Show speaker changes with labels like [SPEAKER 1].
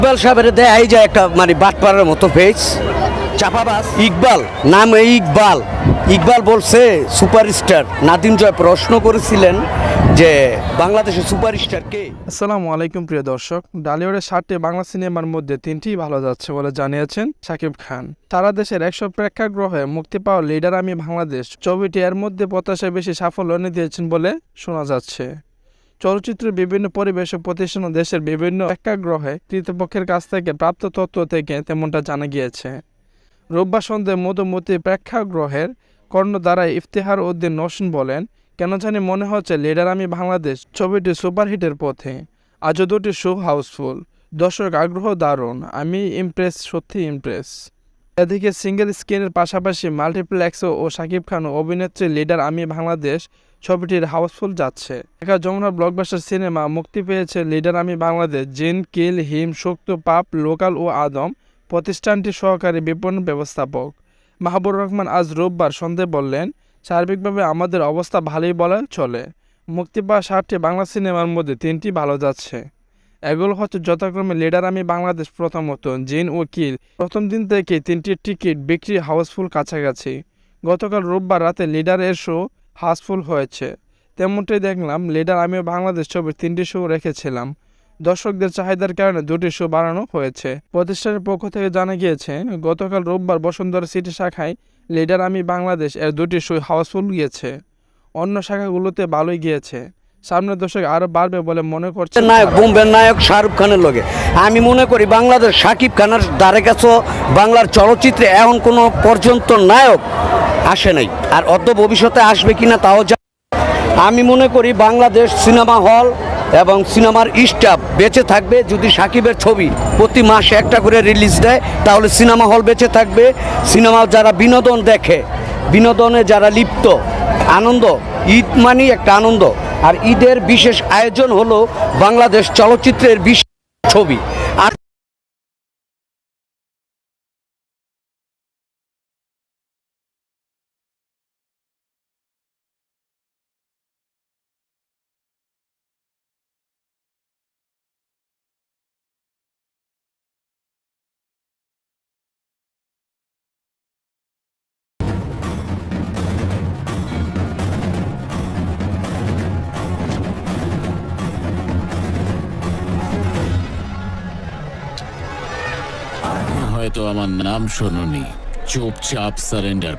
[SPEAKER 1] ইকবাল সাহেবের দেখাই যায় একটা মানে বাটপাড়ার মতো ফেস চাপাবাজ। ইকবাল নাম ইকবাল। ইকবাল বলছে সুপারস্টার। নাদিম জয় প্রশ্ন করেছিলেন যে বাংলাদেশের সুপারস্টার কে।
[SPEAKER 2] আসসালামু আলাইকুম প্রিয় দর্শক। ডালিউডের 7টি বাংলা সিনেমার মধ্যে 3টিই ভালো যাচ্ছে বলে জানিয়েছেন শাকিব খান। সারা দেশের 100 প্রেক্ষাগৃহে মুক্তি পাওয়া লিডার আমি বাংলাদেশ ছবিটি এর মধ্যে প্রত্যাশায় বেশি সাফল্য এনে দিয়েছেন বলে শোনা যাচ্ছে। চলচ্চিত্রের বিভিন্ন পরিবেশ ও প্রতিষ্ঠান ও দেশের বিভিন্ন প্রেক্ষাগৃহে কর্তৃপক্ষের কাছ থেকে প্রাপ্ত তথ্য থেকে তেমনটা জানা গিয়েছে। রোববার সন্ধ্যায় মধুমতি প্রেক্ষাগৃহের কর্ণধারায় ইফতেখার উদ্দিন নসীন বলেন, কেন জানি মনে হচ্ছে লিডার আমি বাংলাদেশ ছবিটি সুপারহিটের পথে। আজও দুটি শো হাউসফুল, দর্শক আগ্রহ দারুণ। আমি ইমপ্রেস, সত্যি ইমপ্রেস। এদিকে সিঙ্গেল স্ক্রিনের পাশাপাশি মাল্টিপ্লেক্স ও শাকিব খান ও অভিনেত্রী লিডার আমি বাংলাদেশ ছবিটির হাউসফুল যাচ্ছে। ঢাকা যমুনা ব্লকবাস্টার সিনেমা মুক্তি পেয়েছে লিডার আমি বাংলাদেশ। জিন, কিল, হিম, শক্ত, পাপ, লোকাল ও আদম প্রতিষ্ঠানটির সহকারী বিপণন ব্যবস্থাপক মাহবুবুর রহমান আজ রোববার সন্ধ্যায় বললেন, সার্বিকভাবে আমাদের অবস্থা ভালোই বলা চলে। মুক্তি পাওয়া 7টি বাংলা সিনেমার মধ্যে 3টি ভালো যাচ্ছে। এগুলো হচ্ছে যথাক্রমে লিডার আমি বাংলাদেশ প্রথমত, জিন ও কিল। প্রথম দিন থেকে 3টির টিকিট বিক্রি হাউসফুল কাছাকাছি। গতকাল রোববার রাতে লিডার এর শো হাউসফুল হয়েছে। তেমনটাই দেখলাম লিডার আমি বাংলাদেশ ছবির 3টি শো রেখেছিলাম। দর্শকদের চাহিদার কারণে 2টি শো বাড়ানো হয়েছে। প্রতিষ্ঠানের পক্ষ থেকে জানা গিয়েছে, গতকাল রোববার বসুন্ধরা সিটি শাখায় লিডার আমি বাংলাদেশ এর 2টি শো হাউসফুল গিয়েছে। অন্য শাখাগুলোতে ভালোই গিয়েছে। সামনের দশকে আরো বাড়বে বলে মনে করছে
[SPEAKER 1] নায়ক বোম্বের নায়ক শাহরুখ খানের লগে আমি মনে করি বাংলাদেশ শাকিব খানের দ্বারে কাছে বাংলার চলচ্চিত্রে এখন কোনো পর্যন্ত নায়ক আসে নাই, আর অদ্য ভবিষ্যতে আসবে কিনা তাও আমি মনে করি বাংলাদেশ সিনেমা হল এবং সিনেমার স্টাফ বেঁচে থাকবে যদি সাকিবের ছবি প্রতি মাসে একটা করে রিলিজ দেয়, তাহলে সিনেমা হল বেঁচে থাকবে। সিনেমা যারা বিনোদন দেখে, বিনোদনে যারা লিপ্ত, আনন্দ, ঈদ মানেই একটা আনন্দ, আর ঈদের বিশেষ আয়োজন হলো বাংলাদেশ চলচ্চিত্রের বিশেষ ছবি। আর
[SPEAKER 3] হয়তো আমার নাম শোনোনি, চুপচাপ সারেন্ডার